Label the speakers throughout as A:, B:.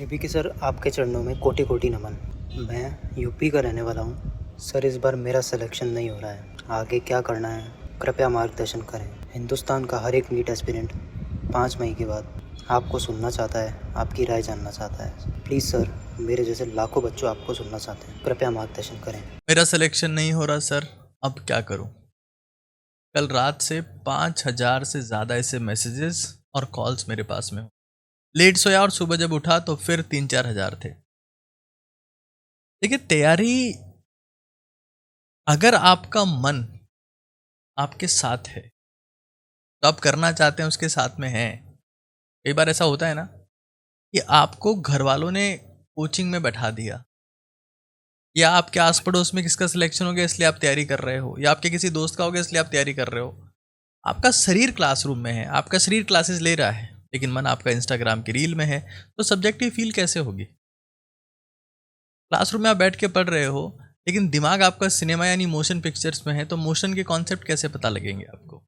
A: AB के sir, आपके चरणों में कोटि कोटि नमन। मैं यूपी का रहने वाला हूँ सर। इस बार मेरा सिलेक्शन नहीं हो रहा है, आगे क्या करना है कृपया मार्गदर्शन करें। हिंदुस्तान का हर एक नीट एस्पिरेंट 5 मई के बाद आपको सुनना चाहता है, आपकी राय जानना चाहता है। प्लीज़ सर, मेरे जैसे लाखों बच्चों आपको सुनना चाहते हैं, कृपया मार्गदर्शन करें।
B: मेरा सिलेक्शन नहीं हो रहा सर, अब क्या करूं? कल रात से 5,000 से ज़्यादा ऐसे मैसेजेस और कॉल्स मेरे पास में हो। लेट सोया और सुबह जब उठा तो फिर 3-4 हज़ार थे। देखिए, तैयारी अगर आपका मन आपके साथ है तो आप करना चाहते हैं, उसके साथ में हैं। कई बार ऐसा होता है ना कि आपको घर वालों ने कोचिंग में बैठा दिया, या आपके आस पड़ोस में किसका सिलेक्शन हो गया इसलिए आप तैयारी कर रहे हो, या आपके किसी दोस्त का हो गया इसलिए आप तैयारी कर रहे हो। आपका शरीर क्लासरूम में है, आपका शरीर क्लासेस ले रहा है, लेकिन मन आपका इंस्टाग्राम की रील में है, तो सब्जेक्टिव फील कैसे होगी? क्लासरूम में आप बैठ के पढ़ रहे हो, लेकिन दिमाग आपका सिनेमा यानी मोशन पिक्चर्स में है, तो मोशन के कॉन्सेप्ट कैसे पता लगेंगे आपको?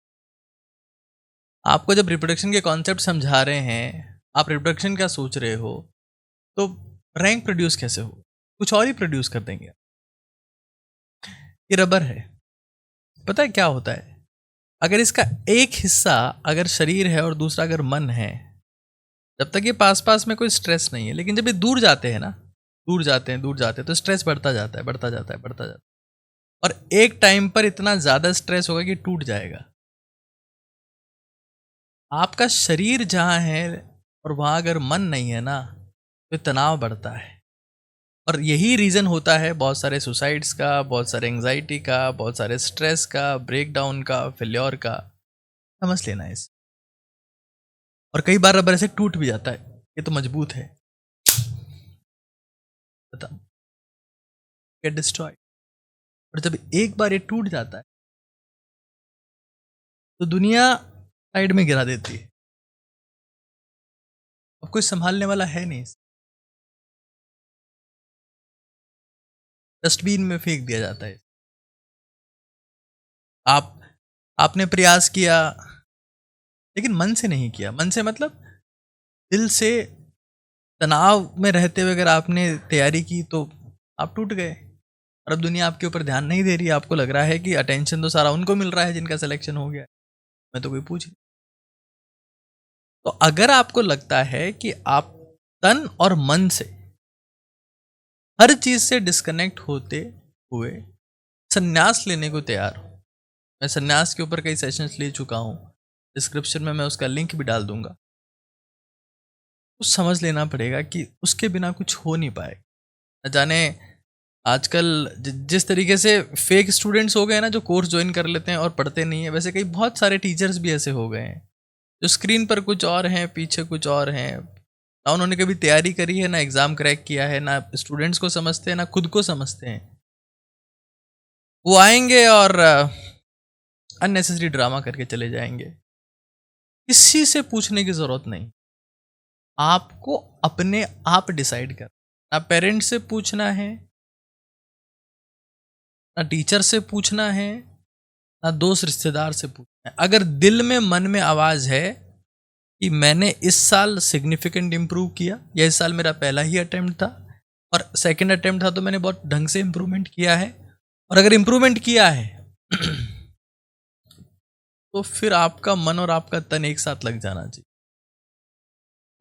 B: आपको जब रिप्रोडक्शन के कॉन्सेप्ट समझा रहे हैं, आप रिप्रोडक्शन का सोच रहे हो, तो रैंक प्रोड्यूस कैसे हो? कुछ और ही प्रोड्यूस कर देंगे। ये रबर है, पता है क्या होता है? अगर इसका एक हिस्सा अगर शरीर है और दूसरा अगर मन है, जब तक ये पास पास में कोई स्ट्रेस नहीं है, लेकिन जब ये दूर जाते हैं ना, दूर जाते हैं तो स्ट्रेस बढ़ता जाता है, बढ़ता जाता है, बढ़ता जाता है, और एक टाइम पर इतना ज़्यादा स्ट्रेस होगा कि टूट जाएगा। आपका शरीर जहाँ है और वहाँ अगर मन नहीं है ना, तो तनाव बढ़ता है। और यही रीज़न होता है बहुत सारे सुसाइड्स का, बहुत सारे एंग्जाइटी का, बहुत सारे स्ट्रेस का, ब्रेकडाउन का, फेल्योर का। समझ लेना है इसे। और कई बार रबर ऐसे टूट भी जाता है, ये तो मजबूत है, बता, गेट डिस्ट्रॉयड। और जब एक बार ये टूट जाता है तो दुनिया साइड में गिरा देती है, अब कोई संभालने वाला है नहीं, डस्टबिन में फेंक दिया जाता है। आप आपने प्रयास किया, लेकिन मन से नहीं किया। मन से मतलब दिल से, तनाव में रहते हुए अगर आपने तैयारी की तो आप टूट गए। और अब दुनिया आपके ऊपर ध्यान नहीं दे रही है, आपको लग रहा है कि अटेंशन तो सारा उनको मिल रहा है जिनका सिलेक्शन हो गया, मैं तो कोई पूछ नहीं। तो अगर आपको लगता है कि आप तन और मन से हर चीज से डिस्कनेक्ट होते हुए संन्यास लेने को तैयार हो, मैं संन्यास के ऊपर कई सेशंस ले चुका हूं, डिस्क्रिप्शन में मैं उसका लिंक भी डाल दूंगा, तो समझ लेना पड़ेगा कि उसके बिना कुछ हो नहीं पाएगा। न जाने आजकल जिस तरीके से फेक स्टूडेंट्स हो गए ना, जो कोर्स ज्वाइन कर लेते हैं और पढ़ते नहीं है, वैसे कई बहुत सारे टीचर्स भी ऐसे हो गए हैं जो स्क्रीन पर कुछ और हैं, पीछे कुछ और हैं। ना उन्होंने कभी तैयारी करी है, ना एग्ज़ाम क्रैक किया है, ना स्टूडेंट्स को समझते हैं, ना खुद को समझते हैं। वो आएंगे और अननेसेसरी ड्रामा करके चले जाएंगे। किसी से पूछने की ज़रूरत नहीं, आपको अपने आप डिसाइड कर। ना पेरेंट्स से पूछना है, ना टीचर से पूछना है, ना दोस्त रिश्तेदार से पूछना है। अगर दिल में मन में आवाज़ है कि मैंने इस साल सिग्निफिकेंट इम्प्रूव किया, या इस साल मेरा पहला ही अटेम्प्ट था और सेकंड अटेम्प्ट था तो मैंने बहुत ढंग से इम्प्रूवमेंट किया है, और अगर इम्प्रूवमेंट किया है तो फिर आपका मन और आपका तन एक साथ लग जाना चाहिए।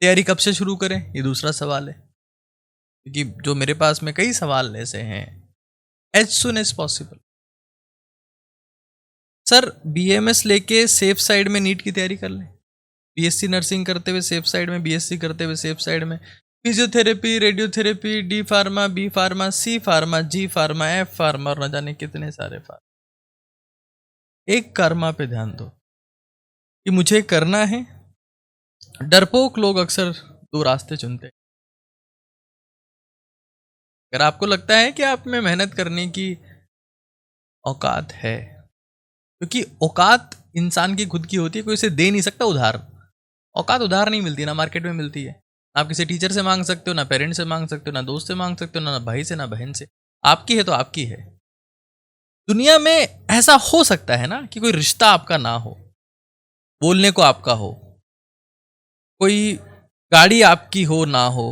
B: तैयारी कब से शुरू करें, ये दूसरा सवाल है, क्योंकि जो मेरे पास में कई सवाल ऐसे हैं। As soon as possible. Sir, BMS लेके सेफ साइड में नीट की तैयारी कर लें, बीएससी नर्सिंग करते हुए सेफ साइड में, बीएससी करते हुए सेफ साइड में physiotherapy, radiotherapy, D pharma, B pharma, C pharma, G pharma, F pharma, और न जाने कितने सारे फार्मा। एक कर्मा पे ध्यान दो कि मुझे करना है। डरपोक लोग अक्सर दो रास्ते चुनते हैं। अगर आपको लगता है कि आप में मेहनत करने की औकात है, क्योंकि औकात इंसान की खुद की होती है, कोई इसे दे नहीं सकता उधार। औकात उधार नहीं मिलती, ना मार्केट में मिलती है। आप किसी टीचर से मांग सकते हो, ना पेरेंट्स से मांग सकते हो, ना दोस्त से मांग सकते हो, ना भाई से, ना बहन से। आपकी है तो आपकी है। दुनिया में ऐसा हो सकता है ना कि कोई रिश्ता आपका ना हो, बोलने को आपका हो, कोई गाड़ी आपकी हो ना हो,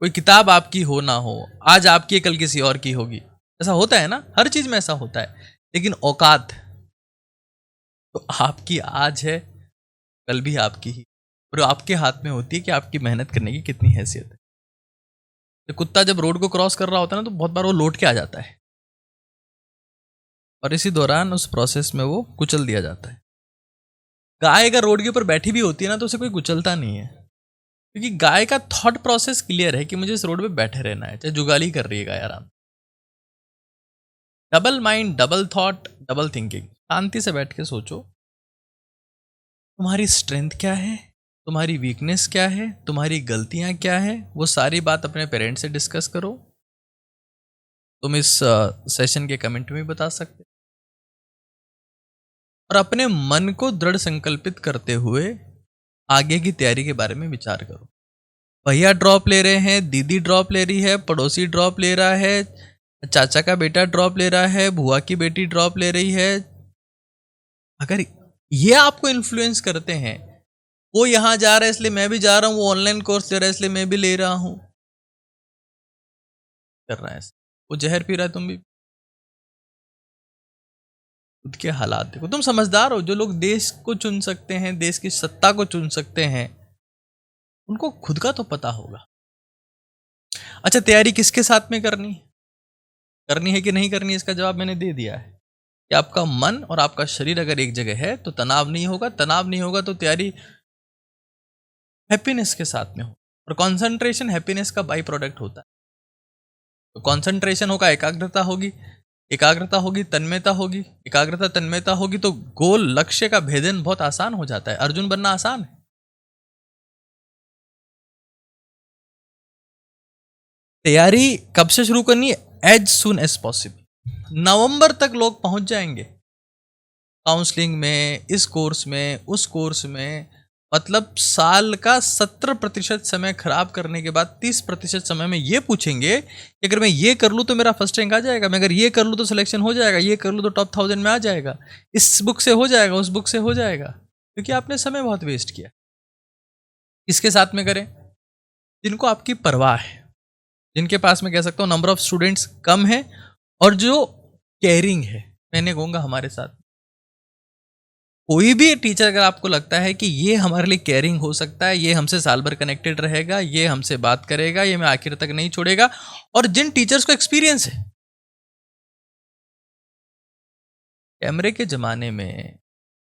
B: कोई किताब आपकी हो ना हो, आज आपकी है कल किसी और की होगी, ऐसा होता है ना, हर चीज में ऐसा होता है। लेकिन औकात तो आपकी आज है, कल भी आपकी ही, और आपके हाथ में होती है कि आपकी मेहनत करने की कितनी हैसियत है। तो कुत्ता जब रोड को क्रॉस कर रहा होता है ना, तो बहुत बार वो लौट के आ जाता है, और इसी दौरान उस प्रोसेस में वो कुचल दिया जाता है। गाय अगर रोड के ऊपर बैठी भी होती है ना, तो उसे कोई कुचलता नहीं है, क्योंकि गाय का थॉट प्रोसेस क्लियर है कि मुझे इस रोड पे बैठे रहना है, चाहे जुगाली कर रही है गाय आराम। Double mind, double thought, double thinking. शांति से बैठ के सोचो, तुम्हारी स्ट्रेंथ क्या है, तुम्हारी वीकनेस क्या है, तुम्हारी गलतियां क्या है, वो सारी बात अपने पेरेंट्स से डिस्कस करो। तुम इस सेशन के कमेंट में भी बता सकते, और अपने मन को दृढ़ संकल्पित करते हुए आगे की तैयारी के बारे में विचार करो। भैया ड्रॉप ले रहे हैं, दीदी ड्रॉप ले रही है, पड़ोसी ड्रॉप ले रहा है, चाचा का बेटा ड्रॉप ले रहा है, बुआ की बेटी ड्रॉप ले रही है। अगर ये आपको इन्फ्लुएंस करते हैं, वो यहां जा रहा है इसलिए मैं भी जा रहा हूं, वो ऑनलाइन कोर्स ले रहा है इसलिए मैं भी ले रहा हूं, कर रहा है, वो जहर पी रहा है, तुम भी। खुद के हालात देखो, तुम समझदार हो। जो लोग देश को चुन सकते हैं, देश की सत्ता को चुन सकते हैं, उनको खुद का तो पता होगा। अच्छा, तैयारी किसके साथ में करनी है कि नहीं करनी, इसका जवाब मैंने दे दिया है कि आपका मन और आपका शरीर अगर एक जगह है तो तनाव नहीं होगा, तनाव नहीं होगा तो तैयारी हैप्पीनेस के साथ में हो, और कंसंट्रेशन हैप्पीनेस का बाई प्रोडक्ट होता है। तो कंसंट्रेशन होगा, एकाग्रता होगी, एकाग्रता होगी तन्मयता होगी, एकाग्रता तन्मयता होगी, तो गोल लक्ष्य का भेदन बहुत आसान हो जाता है। अर्जुन बनना आसान है। तैयारी कब से शुरू करनी है? As soon as possible. नवंबर तक लोग पहुंच जाएंगे काउंसलिंग में, इस कोर्स में, उस कोर्स में। मतलब साल का 70% समय खराब करने के बाद 30% समय में ये पूछेंगे कि अगर मैं ये कर लूँ तो मेरा फर्स्ट रैंक आ जाएगा, मैं अगर ये कर लूँ तो सिलेक्शन हो जाएगा, ये कर लूँ तो टॉप 1000 में आ जाएगा, इस बुक से हो जाएगा, उस बुक से हो जाएगा, क्योंकि आपने समय बहुत वेस्ट किया। किसके साथ में करें? जिनको आपकी परवाह है, जिनके पास मैं कह सकता हूँ नंबर ऑफ स्टूडेंट्स कम है, और जो केयरिंग है। मैंने कहूँगा हमारे साथ कोई भी टीचर अगर आपको लगता है कि ये हमारे लिए केयरिंग हो सकता है, ये हमसे साल भर कनेक्टेड रहेगा, ये हमसे बात करेगा, ये मैं आखिर तक नहीं छोड़ेगा, और जिन टीचर्स को एक्सपीरियंस है, कैमरे के जमाने में,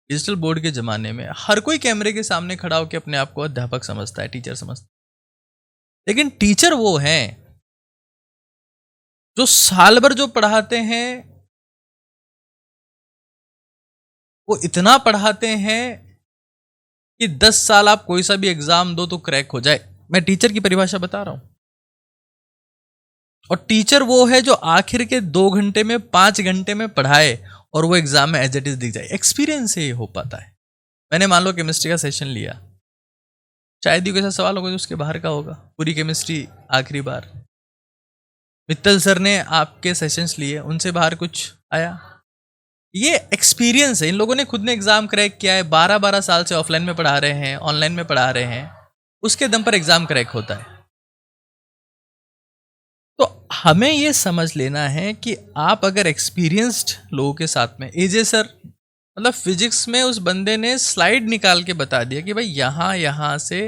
B: डिजिटल बोर्ड के जमाने में हर कोई कैमरे के सामने खड़ा होकर अपने आप को अध्यापक समझता है, टीचर समझता है। लेकिन टीचर वो हैं जो साल भर जो पढ़ाते हैं, वो इतना पढ़ाते हैं कि 10 साल आप कोई सा भी एग्जाम दो तो क्रैक हो जाए। मैं टीचर की परिभाषा बता रहा हूं। और टीचर वो है जो आखिर के 2 घंटे में, 5 घंटे में पढ़ाए और वो एग्जाम में एज इट इज दिख जाए। एक्सपीरियंस से ये हो पाता है। मैंने मान लो केमिस्ट्री का सेशन लिया, शायद ही कोई ऐसा सवाल होगा जो उसके बाहर का होगा। पूरी केमिस्ट्री आखिरी बार मित्तल सर ने आपके सेशंस लिए, उनसे बाहर कुछ आया? ये एक्सपीरियंस है। इन लोगों ने खुद ने एग्जाम क्रैक किया है, 12-12 साल से ऑफलाइन में पढ़ा रहे हैं, ऑनलाइन में पढ़ा रहे हैं, उसके दम पर एग्जाम क्रैक होता है। तो हमें ये समझ लेना है कि आप अगर एक्सपीरियंस्ड लोगों के साथ में, एजे सर मतलब फिजिक्स में उस बंदे ने स्लाइड निकाल के बता दिया कि भाई यहाँ से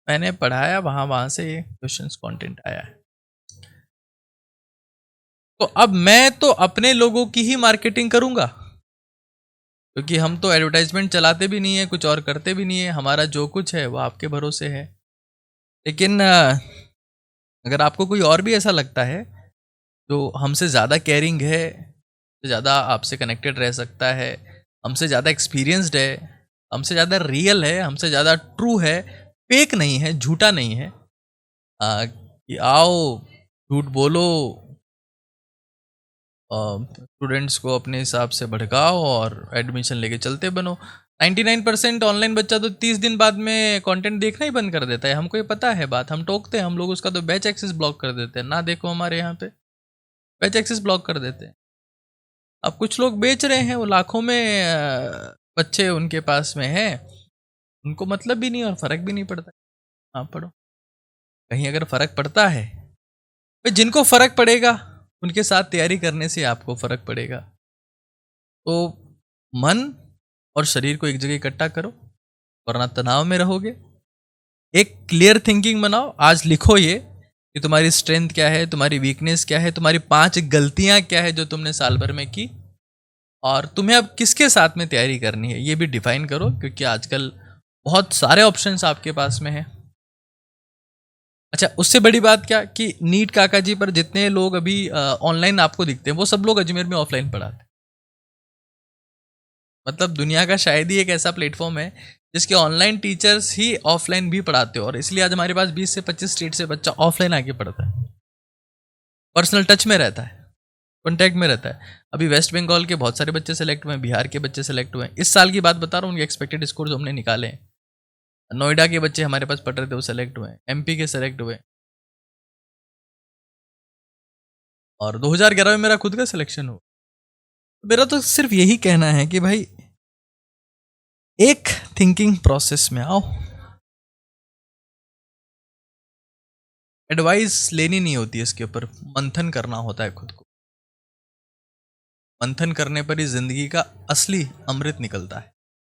B: मैंने पढ़ाया, वहाँ से ये क्वेश्चंस कंटेंट आया है। तो अब मैं तो अपने लोगों की ही मार्केटिंग करूंगा, क्योंकि हम तो एडवर्टाइजमेंट चलाते भी नहीं है, कुछ और करते भी नहीं है। हमारा जो कुछ है वो आपके भरोसे है। लेकिन अगर आपको कोई और भी ऐसा लगता है जो हमसे ज़्यादा केयरिंग है, ज़्यादा आपसे कनेक्टेड रह सकता है, हमसे ज़्यादा एक्सपीरियंस्ड है, हमसे ज़्यादा रियल है, हमसे ज़्यादा ट्रू है, फेक नहीं है, झूठा नहीं है, कि आओ झूठ बोलो, स्टूडेंट्स को अपने हिसाब से भड़काओ और एडमिशन लेके चलते बनो। 99% ऑनलाइन बच्चा तो 30 दिन बाद में कंटेंट देखना ही बंद कर देता है। हमको ये पता है बात, हम टोकते हैं, हम लोग उसका तो बैच एक्सेस ब्लॉक कर देते हैं। ना देखो हमारे यहाँ पे बैच एक्सेस ब्लॉक कर देते हैं। अब कुछ लोग बेच रहे हैं, वो लाखों में बच्चे उनके पास में हैं, उनको मतलब भी नहीं और फर्क भी नहीं पड़ता। हाँ, पढ़ो। कहीं अगर फर्क पड़ता है, भाई जिनको फर्क पड़ेगा उनके साथ तैयारी करने से आपको फर्क पड़ेगा। तो मन और शरीर को एक जगह इकट्ठा करो, वरना तनाव में रहोगे। एक क्लियर थिंकिंग बनाओ, आज लिखो ये कि तुम्हारी स्ट्रेंथ क्या है, तुम्हारी वीकनेस क्या है, तुम्हारी 5 गलतियां क्या है जो तुमने साल भर में की, और तुम्हें अब किसके साथ में तैयारी करनी है ये भी डिफाइन करो, क्योंकि आजकल बहुत सारे ऑप्शंस आपके पास में हैं। अच्छा, उससे बड़ी बात क्या कि नीट काका जी पर जितने लोग अभी ऑनलाइन आपको दिखते हैं वो सब लोग अजमेर में ऑफलाइन पढ़ाते हैं। मतलब दुनिया का शायद ही एक ऐसा प्लेटफॉर्म है जिसके ऑनलाइन टीचर्स ही ऑफलाइन भी पढ़ाते हो, और इसलिए आज हमारे पास 20 से 25 स्टेट से बच्चा ऑफलाइन आके पढ़ता है, पर्सनल टच में रहता है, कॉन्टैक्ट में रहता है। अभी वेस्ट बंगाल के बहुत सारे बच्चे सेलेक्ट हुए हैं, बिहार के बच्चे सेलेक्ट हुए हैं, इस साल की बात बता रहा हूँ, उनके एक्सपेक्टेड स्कोर जो हमने निकाले हैं। नोएडा के बच्चे हमारे पास पढ़ रहे थे, वो सेलेक्ट हुए हैं, एमपी के सेलेक्ट हुए, और 2011 में मेरा खुद का सिलेक्शन हुआ। मेरा तो सिर्फ यही कहना है कि भाई एक थिंकिंग प्रोसेस में आओ, एडवाइस लेनी नहीं होती है, इसके ऊपर मंथन करना होता है खुद को। मंथन करने पर ही जिंदगी का असली अमृत निकलता है।